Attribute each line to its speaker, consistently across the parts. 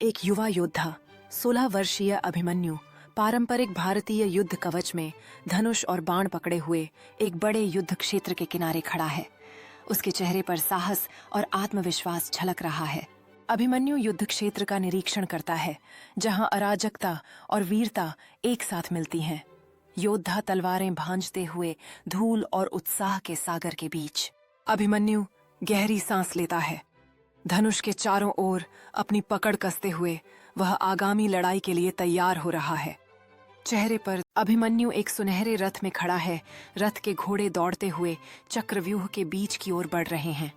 Speaker 1: एक युवा योद्धा 16 वर्षीय अभिमन्यु पारंपरिक भारतीय युद्ध कवच में धनुष और बाण पकड़े हुए एक बड़े युद्ध क्षेत्र के किनारे खड़ा है। उसके चेहरे पर साहस और आत्मविश्वास झलक रहा है। अभिमन्यु युद्ध क्षेत्र का निरीक्षण करता है, जहां अराजकता और वीरता एक साथ मिलती हैं। योद्धा तलवारें भांजते हुए धूल और उत्साह के सागर के बीच। अभिमन्यु गहरी सांस लेता है। धनुष के चारों ओर अपनी पकड़ कसते हुए वह आगामी लड़ाई के लिए तैयार हो रहा है। चेहरे पर अभिमन्यु एक सुनहरे रथ में खड़ा है। रथ के घोड़े दौड़ते हुए चक्रव्यूह के बीच की ओर बढ़ रहे हैं।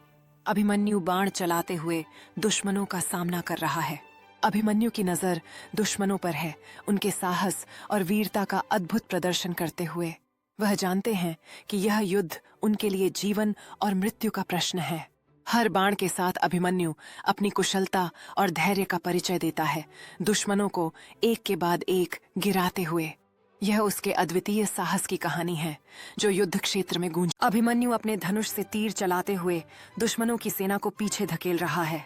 Speaker 1: अभिमन्यु बाण चलाते हुए दुश्मनों का सामना कर रहा है। अभिमन्यु की नजर दुश्मनों पर है, उनके साहस और वीरता का अद्भुत प्रदर्शन करते हुए। वह जानते हैं कि यह युद्ध उनके लिए जीवन और मृत्यु का प्रश्न है। हर बाण के साथ अभिमन्यु अपनी कुशलता और धैर्य का परिचय देता है, दुश्मनों को एक के बाद एक गिराते हुए। यह उसके अद्वितीय साहस की कहानी है, जो युद्ध क्षेत्र में गूंज। अभिमन्यु अपने धनुष से तीर चलाते हुए दुश्मनों की सेना को पीछे धकेल रहा है।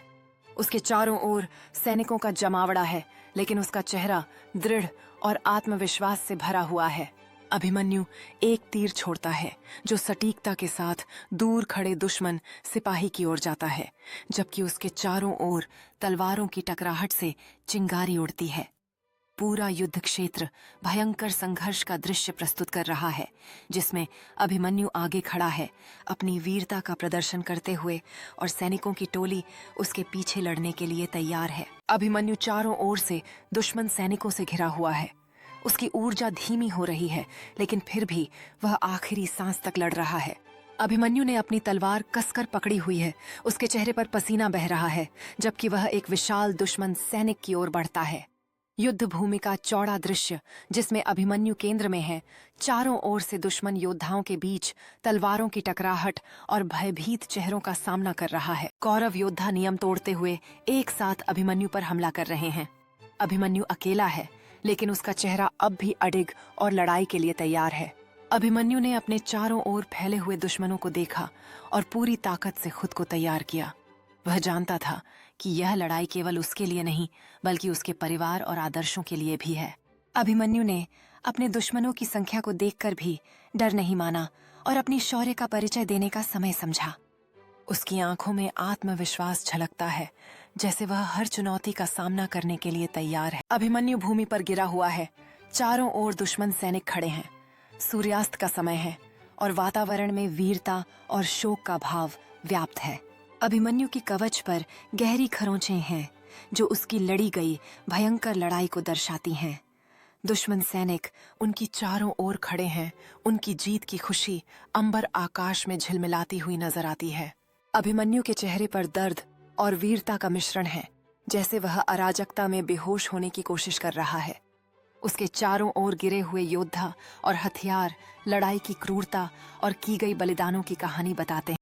Speaker 1: उसके चारों ओर सैनिकों का जमावड़ा है, लेकिन उसका चेहरा दृढ़ और आत्मविश्वास से भरा हुआ है। अभिमन्यु एक तीर छोड़ता है, जो सटीकता के साथ दूर खड़े दुश्मन सिपाही की ओर जाता है, जबकि उसके चारों ओर तलवारों की टकराहट से चिंगारी उड़ती है। पूरा युद्ध क्षेत्र भयंकर संघर्ष का दृश्य प्रस्तुत कर रहा है, जिसमें अभिमन्यु आगे खड़ा है, अपनी वीरता का प्रदर्शन करते हुए, और सैनिकों की टोली उसके पीछे लड़ने के लिए तैयार है। अभिमन्यु चारों ओर से दुश्मन सैनिकों से घिरा हुआ है। उसकी ऊर्जा धीमी हो रही है, लेकिन फिर भी वह आखिरी सांस तक लड़ रहा है। अभिमन्यु ने अपनी तलवार कसकर पकड़ी हुई है। उसके चेहरे पर पसीना बह रहा है, जबकि वह एक विशाल दुश्मन सैनिक की ओर बढ़ता है। युद्ध भूमि का चौड़ा दृश्य, जिसमें अभिमन्यु केंद्र में है, चारों ओर से दुश्मन योद्धाओं के बीच तलवारों की टकराहट और भयभीत चेहरों का सामना कर रहा है। कौरव योद्धा नियम तोड़ते हुए एक साथ अभिमन्यु पर हमला कर रहे हैं। अभिमन्यु अकेला है, लेकिन उसका चेहरा अब भी अडिग और लड़ाई के लिए तैयार है। अभिमन्यु ने अपने चारों ओर फैले हुए दुश्मनों को देखा और पूरी ताकत से खुद को तैयार किया। वह जानता था कि यह लड़ाई केवल उसके लिए नहीं, बल्कि उसके परिवार और आदर्शों के लिए भी है। अभिमन्यु ने अपने दुश्मनों की संख्या को देखकर भी डर नहीं माना और अपनी शौर्य का परिचय देने का समय समझा। उसकी आंखों में आत्मविश्वास झलकता है, जैसे वह हर चुनौती का सामना करने के लिए तैयार है। अभिमन्यु भूमि पर गिरा हुआ है। चारों ओर दुश्मन सैनिक खड़े हैं। सूर्यास्त का समय है और वातावरण में वीरता और शोक का भाव व्याप्त है। अभिमन्यु की कवच पर गहरी खरोंचें हैं, जो उसकी लड़ी गई भयंकर लड़ाई को दर्शाती हैं। दुश्मन सैनिक उनकी चारों ओर खड़े हैं। उनकी जीत की खुशी अंबर आकाश में झिलमिलाती हुई नजर आती है। अभिमन्यु के चेहरे पर दर्द और वीरता का मिश्रण है, जैसे वह अराजकता में बेहोश होने की कोशिश कर रहा है। उसके चारों ओर गिरे हुए योद्धा और हथियार लड़ाई की क्रूरता और की गई बलिदानों की कहानी बताते हैं।